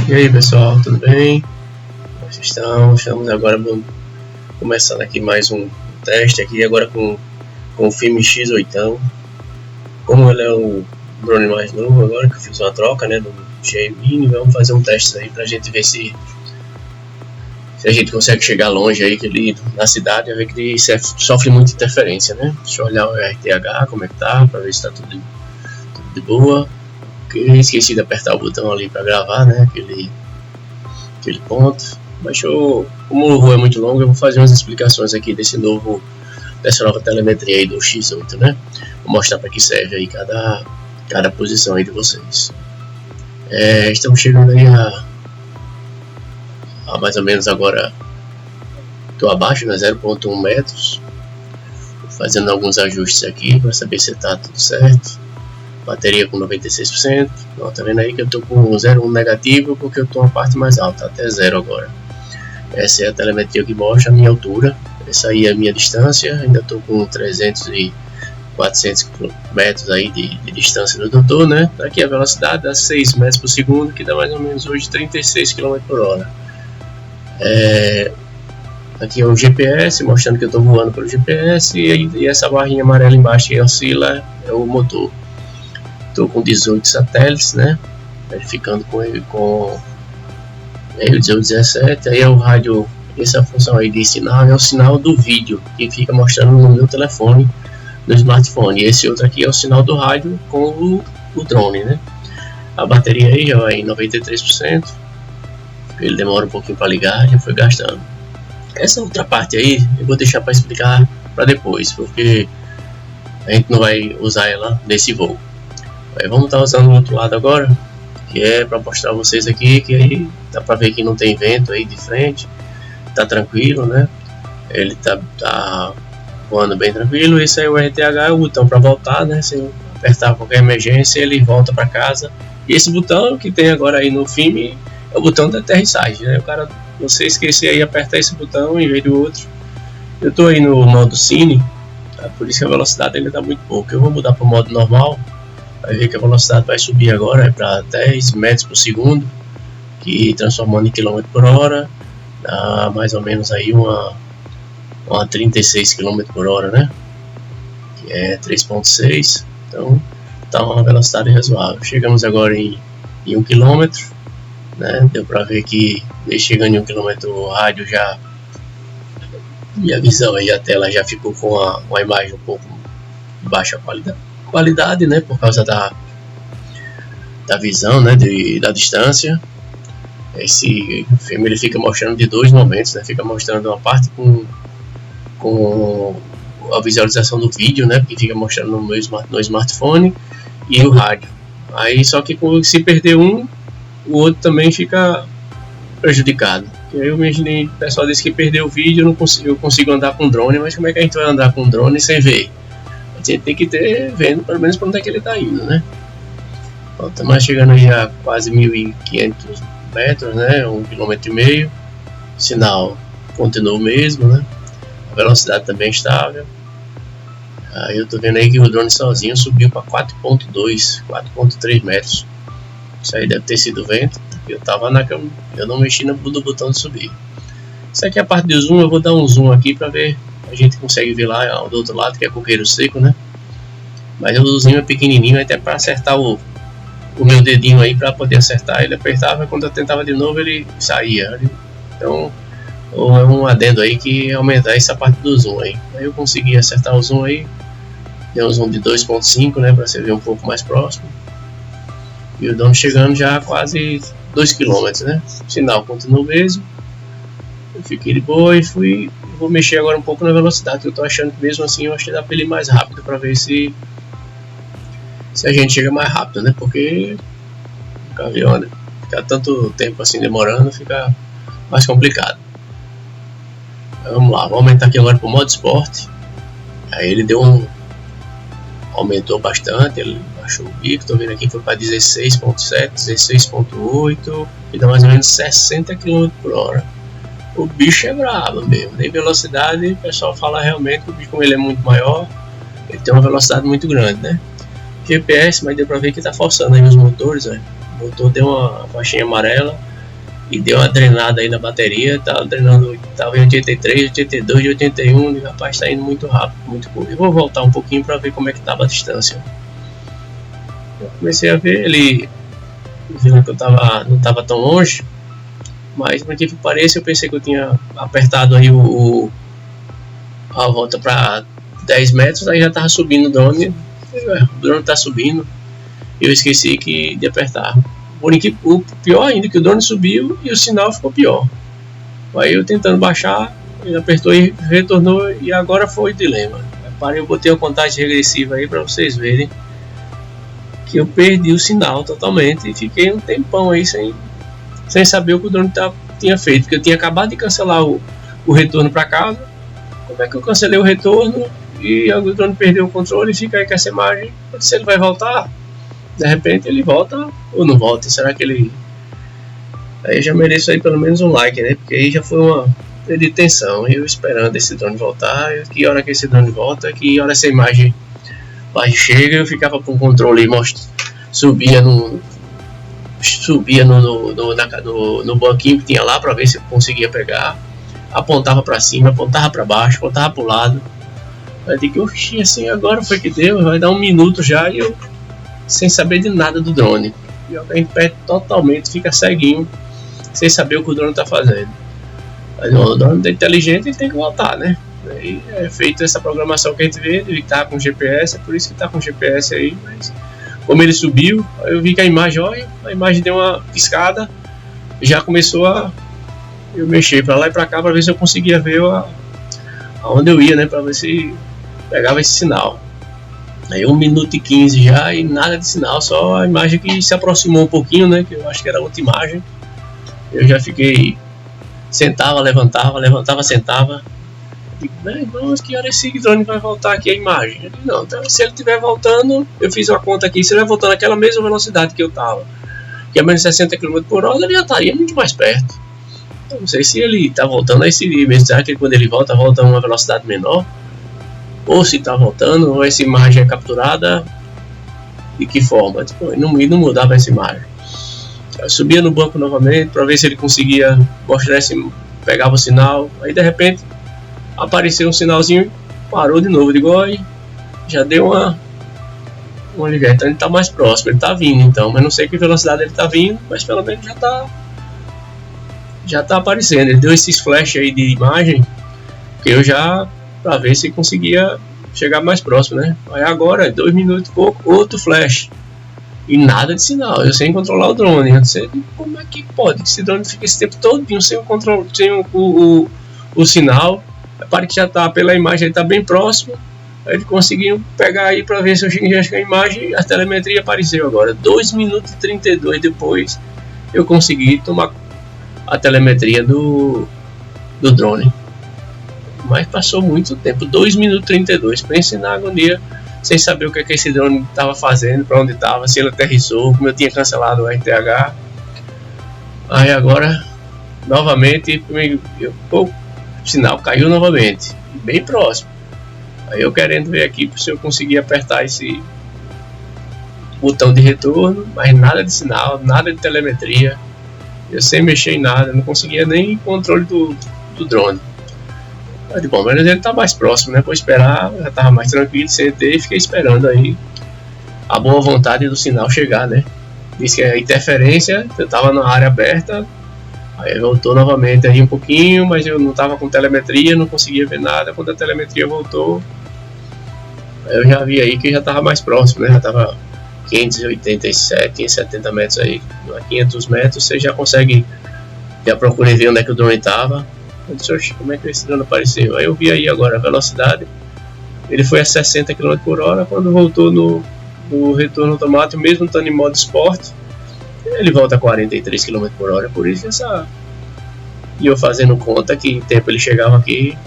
E aí pessoal, tudo bem? Como vocês estão? Estamos agora começando aqui mais um teste aqui agora com o filme X8. Como ele é o drone mais novo agora, que eu fiz uma troca, né, do G-Mini, vamos fazer um teste aí pra gente ver se a gente consegue chegar longe aí, que ele na cidade, ver que ele sofre muita interferência, né? Deixa eu olhar o RTH, como é que tá, pra ver se tá tudo de boa. Esqueci de apertar o botão ali para gravar, né, aquele ponto. Mas como o voo é muito longo, eu vou fazer umas explicações aqui dessa nova telemetria aí do X8, né? Vou mostrar para que serve aí cada posição aí de vocês. Estamos chegando aí a mais ou menos agora, estou abaixo, né, 0,1 metros. Fazendo alguns ajustes aqui para saber se está tudo certo. Bateria com 96%, ó, tá vendo aí que eu tô com 0,1 negativo porque eu tô na parte mais alta, até 0 agora. Essa é a telemetria que mostra a minha altura, essa aí é a minha distância, ainda tô com 300 e 400 metros aí de distância do doutor, né? Aqui a velocidade dá 6 metros por segundo, que dá mais ou menos hoje 36 km por hora. Aqui é o GPS, mostrando que eu tô voando pelo GPS, e essa barrinha amarela embaixo que oscila é o motor. Estou com 18 satélites, né? Verificando com ele com 17. Aí é o rádio, essa função aí de sinal é o sinal do vídeo que fica mostrando no meu telefone, no smartphone. E esse outro aqui é o sinal do rádio com o drone, né? A bateria aí já vai em 93%. Ele demora um pouquinho para ligar, já foi gastando. Essa outra parte aí eu vou deixar para explicar para depois, porque a gente não vai usar ela nesse voo. Aí vamos estar usando o outro lado agora, que é para mostrar a vocês aqui, que aí dá para ver que não tem vento aí de frente, tá tranquilo, né? Ele tá voando bem tranquilo. Esse aí é o RTH, é o botão para voltar, né? Se eu apertar qualquer emergência, ele volta para casa. E esse botão que tem agora aí no filme é o botão da aterrissagem, né? O cara, você esquecer aí, apertar esse botão em vez do outro. Eu tô aí no modo Cine, tá? Por isso que a velocidade ainda tá muito pouco. Eu vou mudar para o modo normal. Vai ver que a velocidade vai subir agora para 10 metros por segundo, que transformando em km por hora, dá mais ou menos aí uma 36 km por hora, né? Que é 3,6, então tá uma velocidade razoável. Chegamos agora em 1 km, né? Deu para ver que chegando em 1 km o rádio já, e a visão aí, a tela já ficou com uma imagem um pouco de baixa qualidade, né, por causa da visão, né, da distância. Esse filme ele fica mostrando de dois momentos, né, fica mostrando uma parte com a visualização do vídeo, né, que fica mostrando no smartphone, e o rádio. Aí só que se perder um, o outro também fica prejudicado. E aí o pessoal disse que perdeu o vídeo, eu consigo andar com drone, mas como é que a gente vai andar com drone sem ver? A gente tem que ter vendo pelo menos para onde é que ele está indo, né? Estamos chegando aí a quase 1.500 metros, né? 1,5 km. O sinal continua o mesmo, né? A velocidade também estável. Aí eu estou vendo aí que o drone sozinho subiu para 4,2, 4,3 metros. Isso aí deve ter sido vento. Eu tava eu não mexi no botão de subir. Isso aqui é a parte do zoom. Eu vou dar um zoom aqui para ver. A gente consegue ver lá do outro lado, que é coqueiro seco, né? Mas o zoomzinho é pequenininho, até para acertar o meu dedinho aí, para poder acertar. Ele apertava, quando eu tentava de novo ele saía. Então é um adendo aí que aumentar essa parte do zoom aí. Aí eu consegui acertar o zoom aí. Deu um zoom de 2,5, né? Para você ver um pouco mais próximo. E o drone chegando já a quase 2 km, né? O sinal continua o mesmo. Eu fiquei de boa e vou mexer agora um pouco na velocidade. Eu tô achando que mesmo assim eu acho que dá para ele ir mais rápido, para ver se a gente chega mais rápido, né? Porque ficar tanto tempo assim demorando fica mais complicado. Então, vamos lá, vou aumentar aqui agora para o modo esporte. Aí ele aumentou bastante, ele baixou o bico, tô vendo aqui, foi para 16,7, 16,8, e dá mais ou menos 60 km por hora. O bicho é brabo mesmo, em velocidade o pessoal fala realmente que o bicho, como ele é muito maior, ele tem uma velocidade muito grande, né? GPS, mas deu pra ver que tá forçando aí os motores, né? O motor deu uma faixinha amarela, e deu uma drenada aí na bateria, tava drenando, tava em 83, 82, 81, e rapaz, tá indo muito rápido, muito curto. Eu vou voltar um pouquinho para ver como é que tava a distância. Eu comecei a ver, ele viu que eu não tava tão longe, mas por que pareça, eu pensei que eu tinha apertado aí a volta para 10 metros, aí já tava subindo o drone. O drone tá subindo, eu esqueci de apertar. O pior ainda, que o drone subiu e o sinal ficou pior. Aí eu tentando baixar, ele apertou e retornou, e agora foi o dilema. Eu botei a contagem regressiva aí para vocês verem que eu perdi o sinal totalmente e fiquei um tempão aí sem saber o que o drone tinha feito, porque eu tinha acabado de cancelar o retorno para casa. Como é que eu cancelei o retorno e o drone perdeu o controle e fica aí com essa imagem? Se ele vai voltar, de repente ele volta ou não volta? Será que ele... Aí eu já mereço aí pelo menos um like, né? Porque aí já foi uma de tensão, eu esperando esse drone voltar, que hora que esse drone volta, que hora essa imagem chega. Eu ficava com o controle e subia no banquinho que tinha lá para ver se eu conseguia pegar, apontava para cima, apontava para baixo, apontava para o lado. Aí digo, oxi, assim agora foi que deu, vai dar um minuto já, e eu sem saber de nada do drone, joga em pé totalmente, fica ceguinho, sem saber o que o drone está fazendo. Mas o drone é inteligente, ele tem que voltar, né? Aí é feito essa programação que a gente vê, ele tá com GPS, é por isso que tá com GPS aí. Mas como ele subiu, aí eu vi que a imagem, olha, a imagem deu uma piscada, já começou a eu mexer para lá e para cá para ver se eu conseguia ver aonde eu ia, né? Para ver se pegava esse sinal. Aí 1 minuto e 15 já e nada de sinal, só a imagem que se aproximou um pouquinho, né? Que eu acho que era outra imagem. Eu já fiquei, sentava, levantava, sentava. Digo, mas que hora esse drone vai voltar aqui a imagem? Eu digo, não, então, se ele estiver voltando, eu fiz uma conta aqui, se ele vai voltando naquela mesma velocidade que eu estava, que é menos 60 km por hora, ele já estaria muito mais perto. Eu não sei se ele está voltando aí, será que quando ele volta a uma velocidade menor? Ou se está voltando, ou essa imagem é capturada, de que forma? Tipo, não mudava essa imagem. Eu subia no banco novamente para ver se ele conseguia mostrar pegava o sinal, aí de repente apareceu um sinalzinho, parou de novo, digo, oi, já deu uma ligação, então ele está mais próximo, ele está vindo então, mas não sei que velocidade ele está vindo, mas pelo menos já tá aparecendo. Ele deu esses flash aí de imagem, que eu já, para ver se conseguia chegar mais próximo, né? Aí agora, 2 minutos e pouco, outro flash, e nada de sinal, eu sem controlar o drone. Eu não sei como é que pode, que esse drone fica esse tempo todo sem o controle, sem o sinal. Repare que já tá, pela imagem, ele tá bem próximo. Aí ele conseguiu pegar aí para ver se eu cheguei a imagem. A telemetria apareceu agora. 2 minutos e 32 depois eu consegui tomar a telemetria do drone. Mas passou muito tempo, 2 minutos e 32. Pense na agonia, sem saber o que esse drone estava fazendo, para onde estava, se ele aterrissou, como eu tinha cancelado o RTH. Aí agora, novamente, o sinal caiu novamente, bem próximo. Aí eu querendo ver aqui se eu conseguir apertar esse botão de retorno, mas nada de sinal, nada de telemetria. Eu sem mexer em nada, não conseguia nem controle do drone. Mas bom, mas ele tá mais próximo, né? Vou esperar, já tava mais tranquilo, sentei e fiquei esperando aí a boa vontade do sinal chegar, né? Disse que a interferência, eu tava na área aberta. Aí voltou novamente aí um pouquinho, mas eu não estava com telemetria, não conseguia ver nada. Quando a telemetria voltou, eu já vi aí que já estava mais próximo, né? Já estava 587, 570 metros aí, a 500 metros, você já consegue, já procurei ver onde é que o drone estava. Eu disse, oxe, como é que esse drone apareceu? Aí eu vi aí agora a velocidade, ele foi a 60 km por hora, quando voltou no retorno automático, mesmo estando em modo esporte, ele volta a 43 km por hora, por isso e eu fazendo conta que tempo ele chegava aqui.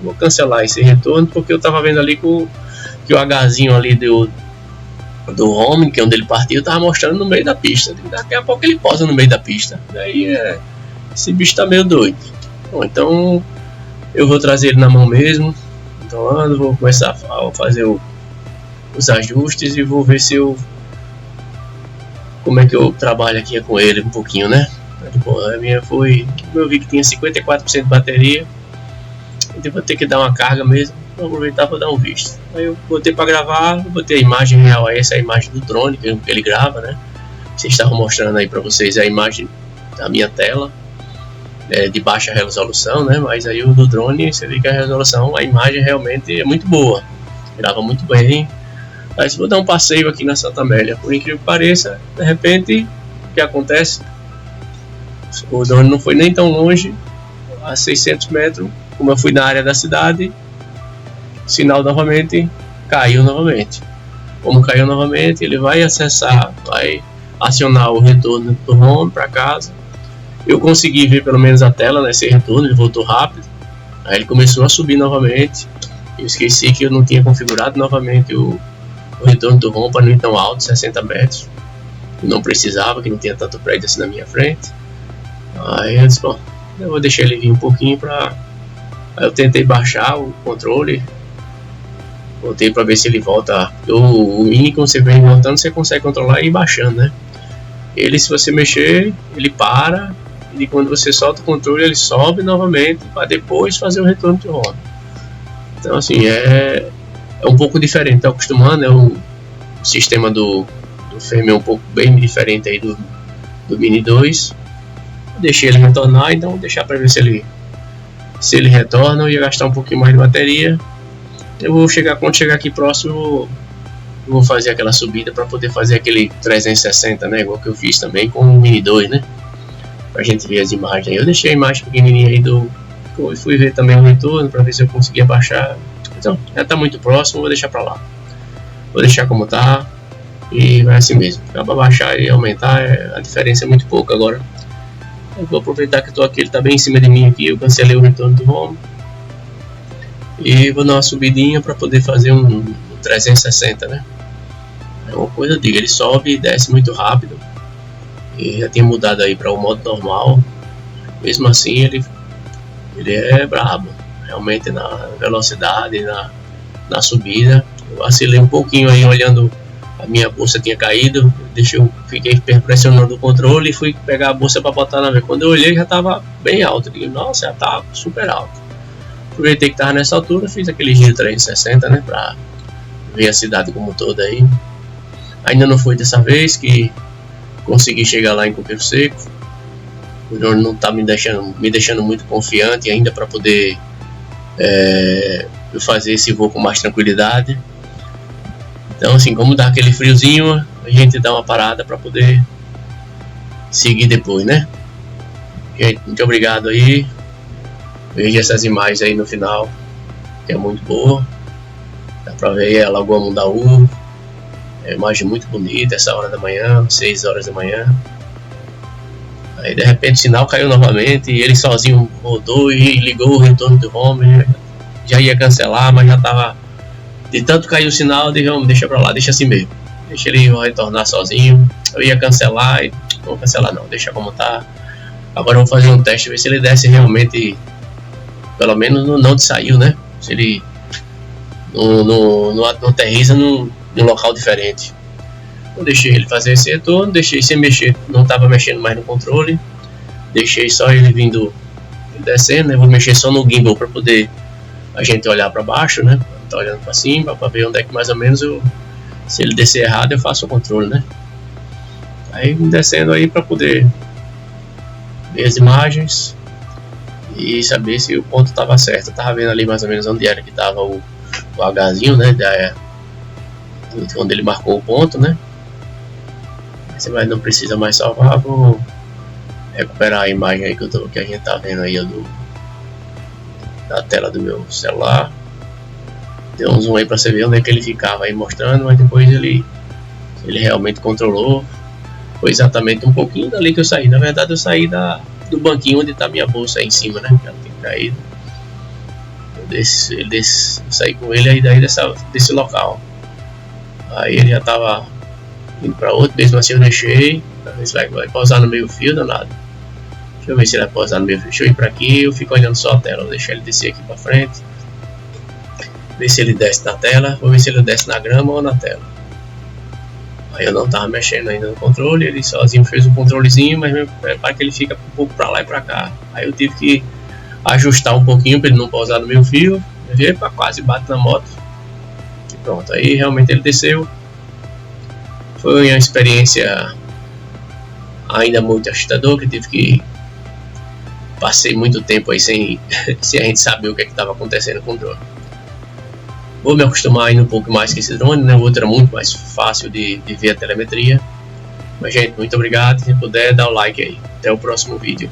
Vou cancelar esse retorno, porque eu tava vendo ali que o Hzinho ali do home, que é onde ele partiu, tava mostrando no meio da pista. Daqui a pouco ele posa no meio da pista, daí esse bicho tá meio doido. Bom, então eu vou trazer ele na mão mesmo, então vou começar a fazer os ajustes e vou ver se como é que eu trabalho aqui com ele um pouquinho, né? Bom, a minha foi, eu vi que tinha 54% de bateria, então vou ter que dar uma carga mesmo, vou aproveitar para dar um visto. Aí eu botei para gravar, botei a imagem real, essa é a imagem do drone que ele grava, né? Vocês estavam mostrando aí para vocês a imagem da minha tela, de baixa resolução, né? Mas aí o do drone, você vê que a resolução, a imagem realmente é muito boa, grava muito bem. Mas vou dar um passeio aqui na Santa Amélia, por incrível que pareça, de repente, o que acontece? O drone não foi nem tão longe, a 600 metros, como eu fui na área da cidade, o sinal novamente caiu novamente. Como caiu novamente, ele vai acessar, vai acionar o retorno do home para casa. Eu consegui ver pelo menos a tela nesse retorno, ele voltou rápido. Aí ele começou a subir novamente. Eu esqueci que eu não tinha configurado novamente o retorno do home para não ir tão alto, 60 metros. Eu não precisava, que não tinha tanto prédio assim na minha frente. Aí eu disse, bom, eu vou deixar ele vir um pouquinho para... Aí eu tentei baixar o controle, voltei para ver se ele volta. O mini, quando você vem voltando, você consegue controlar e ir baixando, né? Ele, se você mexer, ele para, e quando você solta o controle, ele sobe novamente para depois fazer o retorno de home. Então, assim, é um pouco diferente, estou acostumando, o sistema do Fêmea é um pouco bem diferente aí do Mini 2. Deixei ele retornar, então vou deixar para ver se ele retorna. Eu ia gastar um pouquinho mais de bateria. Eu vou quando chegar aqui próximo, eu vou fazer aquela subida para poder fazer aquele 360, né, igual que eu fiz também com o Mini 2, né, pra gente ver as imagens aí. Eu deixei a imagem pequenininha aí eu fui ver também o retorno para ver se eu conseguia baixar. Então, já está muito próximo, vou deixar para lá. Vou deixar como tá e vai assim mesmo. Acaba baixar e aumentar, a diferença é muito pouco agora. Eu vou aproveitar que eu tô aqui, ele está bem em cima de mim aqui, eu cancelei o retorno do home. E vou dar uma subidinha para poder fazer um 360, né? É uma coisa, eu digo, ele sobe e desce muito rápido. E já tinha mudado aí para o modo normal. Mesmo assim, ele é brabo. Realmente na velocidade, na subida. Eu vacilei um pouquinho aí olhando, a minha bolsa tinha caído. Fiquei pressionando o controle e fui pegar a bolsa para botar na vez. Quando eu olhei já estava bem alto. Eu digo, nossa, já estava super alto. Aproveitei que estava nessa altura, fiz aquele giro 360, né, para ver a cidade como toda aí. Ainda não foi dessa vez que consegui chegar lá em Coqueiro Seco. O drone não está me deixando muito confiante ainda para poder eu fazer esse voo com mais tranquilidade. Então, assim, como dá aquele friozinho, a gente dá uma parada para poder seguir depois, né? Gente, muito obrigado aí. Veja essas imagens aí no final, que é muito boa. Dá pra ver a Lagoa Mundaú. É uma imagem muito bonita, essa hora da manhã, 6 horas da manhã. Aí de repente o sinal caiu novamente e ele sozinho rodou e ligou o retorno do home. Já ia cancelar, mas já tava... De tanto cair o sinal, eu disse, deixa pra lá, deixa assim mesmo. Deixa ele retornar sozinho. Eu ia cancelar e não vou cancelar não, deixa como tá. Agora eu vou fazer um teste, ver se ele desce realmente... Pelo menos não onde saiu, né? Se ele não aterriza num local diferente. Eu deixei ele fazer esse retorno, deixei sem mexer, não estava mexendo mais no controle. Deixei só ele vindo descendo, né? Vou mexer só no gimbal para poder a gente olhar para baixo, né? Tá olhando para cima para ver onde é que mais ou menos se ele descer errado eu faço o controle, né? Aí descendo aí para poder ver as imagens e saber se o ponto estava certo. Eu tava vendo ali mais ou menos onde era que estava o Hzinho, né? Onde ele marcou o ponto, né? Você não precisa mais salvar. Vou recuperar a imagem aí que a gente tá vendo aí da tela do meu celular. Deu um zoom aí para você ver onde é que ele ficava aí mostrando, mas depois ele realmente controlou. Foi exatamente um pouquinho dali que eu saí. Na verdade eu saí do banquinho onde está minha bolsa aí em cima, né? Ela tem caído. Eu saí com ele aí daí desse local. Aí ele já estava indo para outro, mesmo assim eu deixei. Pra ver se vai pausar no meio fio, danado. Deixa eu ver se ele vai pausar no meio fio. Deixa eu ir para aqui, eu fico olhando só a tela. Vou deixar ele descer aqui para frente. Ver se ele desce na tela. Vou ver se ele desce na grama ou na tela. Aí eu não tava mexendo ainda no controle, ele sozinho fez o controlezinho, mas para que ele fica um pouco para lá e para cá. Aí eu tive que ajustar um pouquinho para ele não pousar no meu fio, para quase bate na moto. E pronto, aí realmente ele desceu. Foi uma experiência ainda muito assustadora, que tive que passei muito tempo aí sem a gente saber o que estava acontecendo com o drone. Vou me acostumar ainda um pouco mais com esse drone, né? O outro era muito mais fácil de ver a telemetria. Mas gente, muito obrigado, se puder dá o like aí. Até o próximo vídeo.